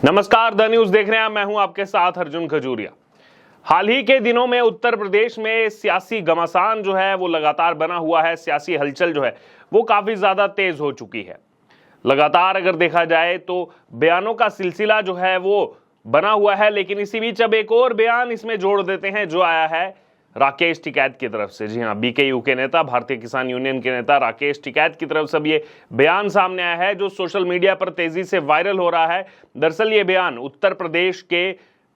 नमस्कार, the news देख रहे हैं। मैं हूं आपके साथ अर्जुन खजूरिया। हाल ही के दिनों में उत्तर प्रदेश में सियासी घमासान जो है वो लगातार बना हुआ है। सियासी हलचल जो है वो काफी ज्यादा तेज हो चुकी है। लगातार अगर देखा जाए तो बयानों का सिलसिला जो है वो बना हुआ है, लेकिन इसी बीच अब एक और बयान इसमें जोड़ देते हैं जो आया है राकेश टिकैत की तरफ से। जी हां, बीकेयू के नेता, भारतीय किसान यूनियन के नेता राकेश टिकैत की तरफ से अब ये बयान सामने आया है जो सोशल मीडिया पर तेजी से वायरल हो रहा है। दरअसल ये बयान उत्तर प्रदेश के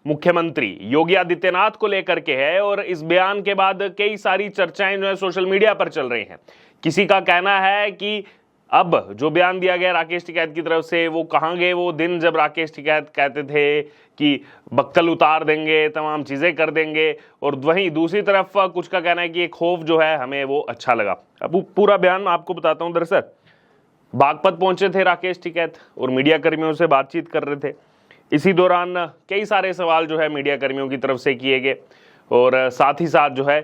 मुख्यमंत्री योगी आदित्यनाथ को लेकर के है और इस बयान के बाद कई सारी चर्चाएं जो है सोशल मीडिया पर चल रही हैं। किसी का कहना है कि अब जो बयान दिया गया राकेश टिकैत की तरफ से, वो कहां गए वो दिन जब राकेश टिकैत कहते थे कि बक्कल उतार देंगे, तमाम चीजें कर देंगे। और वहीं दूसरी तरफ कुछ का कहना है कि ये खौफ जो है हमें वो अच्छा लगा। अब पूरा बयान मैं आपको बताता हूं। दरअसल बागपत पहुंचे थे राकेश टिकैत और मीडिया कर्मियों से बातचीत कर रहे थे। इसी दौरान कई सारे सवाल जो है मीडिया कर्मियों की तरफ से किए गए और साथ ही साथ जो है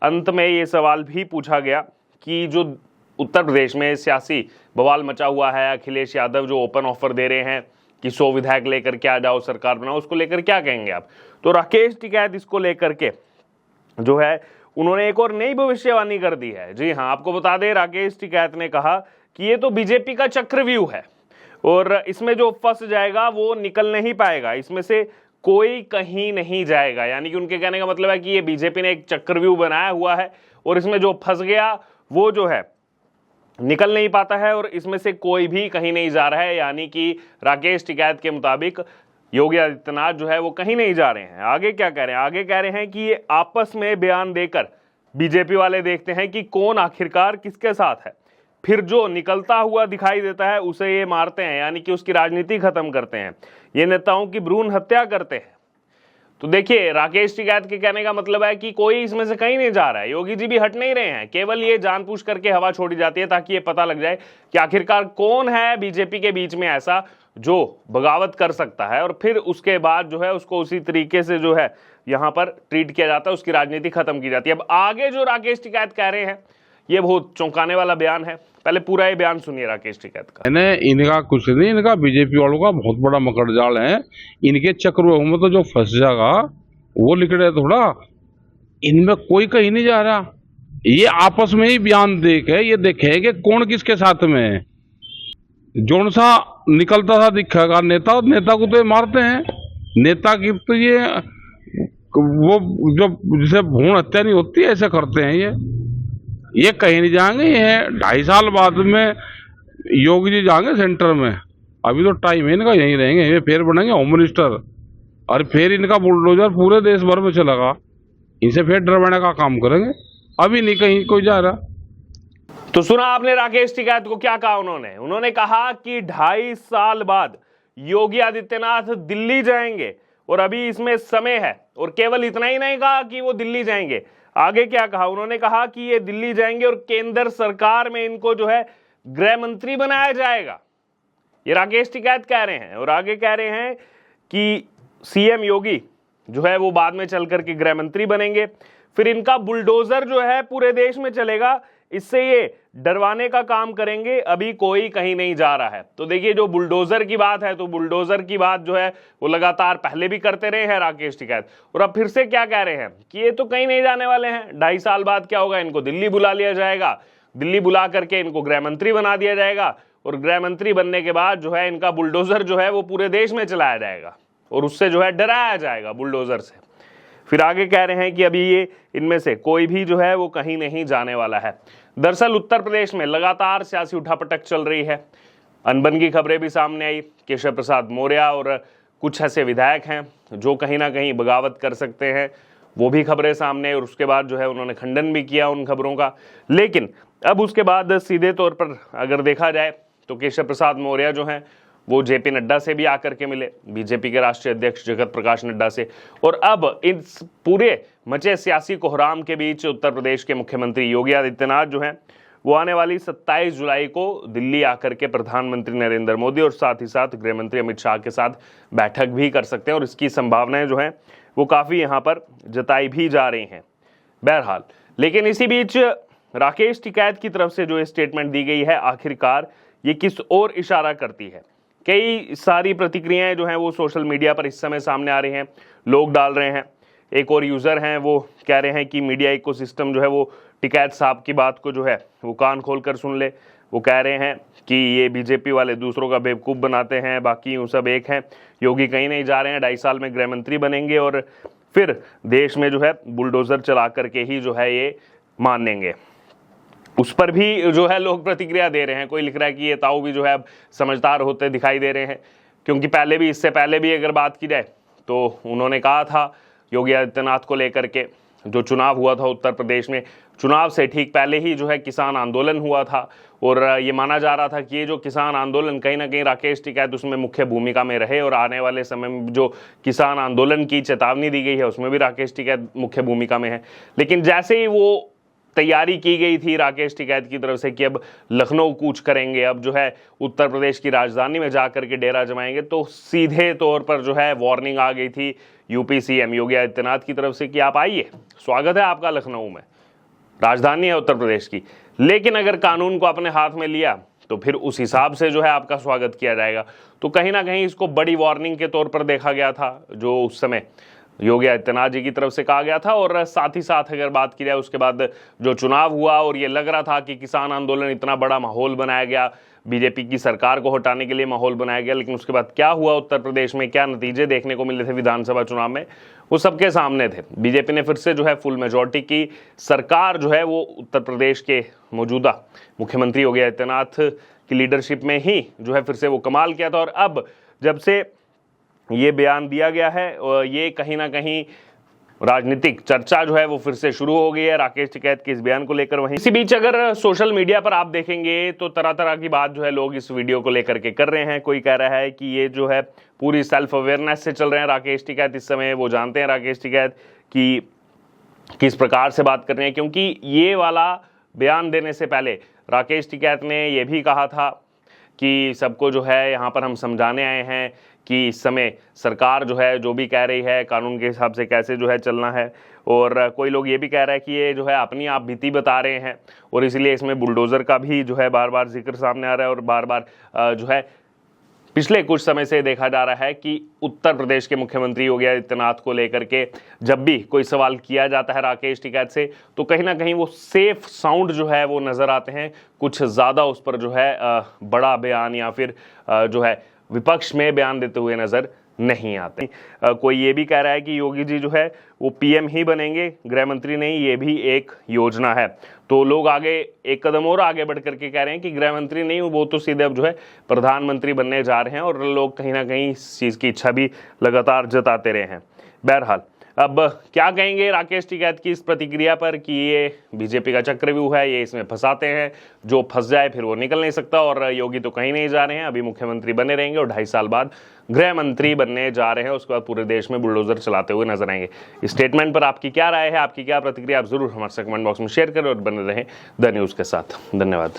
अंत में ये सवाल भी पूछा गया कि जो उत्तर प्रदेश में सियासी बवाल मचा हुआ है, अखिलेश यादव जो ओपन ऑफर दे रहे हैं कि 100 विधायक लेकर के आ जाओ, सरकार बनाओ, उसको लेकर क्या कहेंगे आप? तो राकेश टिकैत इसको लेकर के जो है उन्होंने एक और नई भविष्यवाणी कर दी है। जी हां, आपको बता दें, राकेश टिकैत ने कहा कि ये तो बीजेपी का चक्रव्यूह है और इसमें जो फंस जाएगा वो निकल नहीं पाएगा, इसमें से कोई कहीं नहीं जाएगा। यानी कि उनके कहने का मतलब है कि ये बीजेपी ने एक चक्रव्यूह बनाया हुआ है और इसमें जो फंस गया वो जो है निकल नहीं पाता है और इसमें से कोई भी कहीं नहीं जा रहा है। यानी कि राकेश टिकैत के मुताबिक योगी आदित्यनाथ जो है वो कहीं नहीं जा रहे हैं। आगे क्या कह रहे हैं? आगे कह रहे हैं कि ये आपस में बयान देकर बीजेपी वाले देखते हैं कि कौन आखिरकार किसके साथ है, फिर जो निकलता हुआ दिखाई देता है उसे ये मारते हैं, यानी कि उसकी राजनीति खत्म करते हैं, ये नेताओं की भ्रूण हत्या करते हैं। तो देखिए, राकेश टिकैत के कहने का मतलब है कि कोई इसमें से कहीं नहीं जा रहा है। योगी जी भी हट नहीं रहे हैं, केवल ये जानबूझ करके हवा छोड़ी जाती है ताकि ये पता लग जाए कि आखिरकार कौन है बीजेपी के बीच में ऐसा जो बगावत कर सकता है और फिर उसके बाद जो है उसको उसी तरीके से जो है यहां पर ट्रीट किया जाता है, उसकी राजनीति खत्म की जाती है। अब आगे जो राकेश टिकैत कह रहे हैं ये बहुत चौंकाने वाला बयान है। पहले पूरा ये बयान सुनिए राकेश टिकैत का। इनका कुछ नहीं, इनका बीजेपी वालों का बहुत बड़ा मकड़ जाल है। इनके चक्रव्यूह में तो जो फंस जाएगा वो निकले थोड़ा, इनमें कोई कहीं नहीं जा रहा। ये आपस में ही बयान दे के ये देखे कि कौन किसके साथ में है। जौन सा निकलता था दिखेगा नेता, नेता को तो ये मारते हैं। नेता की तो ये वो जो जिसे भ्रूण हत्या नहीं होती ऐसे करते हैं। ये कहीं नहीं जाएंगे। ये 2.5 साल बाद में योगी जी जाएंगे सेंटर में। अभी तो टाइम है इनका, यहीं रहेंगे, ये फिर बनेंगे होम मिनिस्टर और फिर इनका बुलडोजर पूरे देश भर में चलेगा। इनसे फिर डरवाने का काम करेंगे। अभी नहीं कहीं कोई जा रहा। तो सुना आपने राकेश टिकैत को क्या कहा उन्होंने कहा कि 2.5 साल बाद योगी आदित्यनाथ दिल्ली जाएंगे और अभी इसमें समय है। और केवल इतना ही नहीं कहा कि वो दिल्ली जाएंगे, आगे क्या कहा? उन्होंने कहा कि ये दिल्ली जाएंगे और केंद्र सरकार में इनको जो है गृह मंत्री बनाया जाएगा। ये राकेश टिकैत कह रहे हैं और आगे कह रहे हैं कि सीएम योगी जो है वो बाद में चल करके गृह मंत्री बनेंगे, फिर इनका बुलडोजर जो है पूरे देश में चलेगा, इससे ये डरवाने का काम करेंगे। अभी कोई कहीं नहीं जा रहा है। तो देखिए, जो बुलडोजर की बात है तो बुलडोजर की बात जो है वो लगातार पहले भी करते रहे हैं राकेश टिकैत, और अब फिर से क्या कह रहे हैं कि ये तो कहीं नहीं जाने वाले हैं। 2.5 साल बाद क्या होगा? इनको दिल्ली बुला लिया जाएगा, दिल्ली बुला करके इनको गृह मंत्री बना दिया जाएगा और गृह मंत्री बनने के बाद जो है इनका बुलडोजर जो है वो पूरे देश में चलाया जाएगा और उससे जो है डराया जाएगा बुलडोजर से। फिर आगे कह रहे हैं कि अभी ये इनमें से कोई भी जो है वो कहीं नहीं जाने वाला है। दरअसल उत्तर प्रदेश में लगातार सियासी उठापटक चल रही है। अनबन की खबरें भी सामने आई। केशव प्रसाद मौर्य और कुछ ऐसे विधायक हैं जो कहीं ना कहीं बगावत कर सकते हैं, वो भी खबरें सामने, और उसके बाद जो है उन्होंने खंडन भी किया उन खबरों का। लेकिन अब उसके बाद सीधे तौर पर अगर देखा जाए तो केशव प्रसाद मौर्य जो हैं वो जेपी नड्डा से भी आकर के मिले, बीजेपी के राष्ट्रीय अध्यक्ष जगत प्रकाश नड्डा से। और अब इस पूरे मचे सियासी कोहराम के बीच उत्तर प्रदेश के मुख्यमंत्री योगी आदित्यनाथ जो हैं वो आने वाली 27 जुलाई को दिल्ली आकर के प्रधानमंत्री नरेंद्र मोदी और साथ ही साथ गृह मंत्री अमित शाह के साथ बैठक भी कर सकते हैं और इसकी संभावनाएं जो हैं वो काफी यहां पर जताई भी जा रही हैं। बहरहाल, लेकिन इसी बीच राकेश टिकैत की तरफ से जो स्टेटमेंट दी गई है, आखिरकार ये किस ओर इशारा करती है? कई सारी प्रतिक्रियाएं जो हैं वो सोशल मीडिया पर इस समय सामने आ रही हैं, लोग डाल रहे हैं। एक और यूज़र हैं वो कह रहे हैं कि मीडिया इकोसिस्टम जो है वो टिकैत साहब की बात को जो है वो कान खोल कर सुन ले। वो कह रहे हैं कि ये बीजेपी वाले दूसरों का बेवकूफ़ बनाते हैं, बाकी यूँ सब एक हैं, योगी कहीं नहीं जा रहे हैं, 2.5 साल में गृह मंत्री बनेंगे और फिर देश में जो है बुलडोज़र चला करके ही जो है ये मान लेंगे। उस पर भी जो है लोग प्रतिक्रिया दे रहे हैं। कोई लिख रहा है कि ये ताऊ भी जो है अब समझदार होते दिखाई दे रहे हैं, क्योंकि पहले भी, इससे पहले भी अगर बात की जाए तो उन्होंने कहा था योगी आदित्यनाथ को लेकर के, जो चुनाव हुआ था उत्तर प्रदेश में, चुनाव से ठीक पहले ही जो है किसान आंदोलन हुआ था और ये माना जा रहा था कि ये जो किसान आंदोलन कहीं ना कहीं राकेश टिकैत उसमें मुख्य भूमिका में रहे और आने वाले समय में जो किसान आंदोलन की चेतावनी दी गई है उसमें भी राकेश टिकैत मुख्य भूमिका में है। लेकिन जैसे ही वो तैयारी की गई थी राकेश टिकैत की तरफ से कि अब लखनऊ कूच करेंगे, अब जो है उत्तर प्रदेश की राजधानी में जाकर के डेरा जमाएंगे, तो सीधे तौर पर जो है वार्निंग आ गई थी यूपी सीएम योगी आदित्यनाथ की तरफ से कि आप आइए, स्वागत है आपका लखनऊ में, राजधानी है उत्तर प्रदेश की, लेकिन अगर कानून को अपने हाथ में लिया तो फिर उस हिसाब से जो है आपका स्वागत किया जाएगा। तो कहीं ना कहीं इसको बड़ी वार्निंग के तौर पर देखा गया था, जो उस समय योगी आदित्यनाथ जी की तरफ से कहा गया था। और साथ ही साथ अगर बात की जाए उसके बाद जो चुनाव हुआ और ये लग रहा था कि किसान आंदोलन, इतना बड़ा माहौल बनाया गया, बीजेपी की सरकार को हटाने के लिए माहौल बनाया गया, लेकिन उसके बाद क्या हुआ उत्तर प्रदेश में, क्या नतीजे देखने को मिले थे विधानसभा चुनाव में, वो सबके सामने थे। बीजेपी ने फिर से जो है फुल मेजॉरिटी की सरकार जो है वो उत्तर प्रदेश के मौजूदा मुख्यमंत्री योगी आदित्यनाथ की लीडरशिप में ही जो है फिर से वो कमाल किया था। और अब जब से ये बयान दिया गया है और ये कहीं ना कहीं राजनीतिक चर्चा जो है वो फिर से शुरू हो गई है राकेश टिकैत के इस बयान को लेकर। वहीं इसी बीच अगर सोशल मीडिया पर आप देखेंगे तो तरह तरह की बात जो है लोग इस वीडियो को लेकर के कर रहे हैं। कोई कह रहा है कि ये जो है पूरी सेल्फ अवेयरनेस से चल रहे हैं राकेश टिकैत इस समय, वो जानते हैं राकेश टिकैत कि किस प्रकार से बात कर रहे हैं, क्योंकि ये वाला बयान देने से पहले राकेश टिकैत ने ये भी कहा था कि सबको जो है यहाँ पर हम समझाने आए हैं कि इस समय सरकार जो है जो भी कह रही है कानून के हिसाब से कैसे जो है चलना है। और कोई लोग ये भी कह रहा है कि ये जो है अपनी आप बीती बता रहे हैं और इसलिए इसमें बुलडोज़र का भी जो है बार बार जिक्र सामने आ रहा है। और बार बार जो है पिछले कुछ समय से देखा जा रहा है कि उत्तर प्रदेश के मुख्यमंत्री योगी आदित्यनाथ को लेकर के जब भी कोई सवाल किया जाता है राकेश टिकैत से तो कहीं ना कहीं वो सेफ साउंड जो है वो नज़र आते हैं, कुछ ज़्यादा उस पर जो है बड़ा बयान या फिर जो है विपक्ष में बयान देते हुए नज़र नहीं आते। कोई ये भी कह रहा है कि योगी जी जो है वो पीएम ही बनेंगे, गृह मंत्री नहीं, ये भी एक योजना है। तो लोग आगे एक कदम और आगे बढ़ करके कह रहे हैं कि गृह मंत्री नहीं, वो तो सीधे अब जो है प्रधानमंत्री बनने जा रहे हैं। और लोग कहीं ना कहीं इस चीज़ की इच्छा भी लगातार जताते रहे हैं। बहरहाल अब क्या कहेंगे राकेश टिकैत की इस प्रतिक्रिया पर कि ये बीजेपी का चक्रव्यूह है, ये इसमें फंसाते हैं, जो फंस जाए फिर वो निकल नहीं सकता। और योगी तो कहीं नहीं जा रहे हैं, अभी मुख्यमंत्री बने रहेंगे और 2.5 साल बाद गृह मंत्री बनने जा रहे हैं। उसके बाद पूरे देश में बुलडोजर चलाते हुए नजर आएंगे। इस स्टेटमेंट पर आपकी क्या राय है, आपकी क्या प्रतिक्रिया, आप जरूर हमारे कमेंट बॉक्स में शेयर करें और बने रहें द न्यूज़ के साथ। धन्यवाद।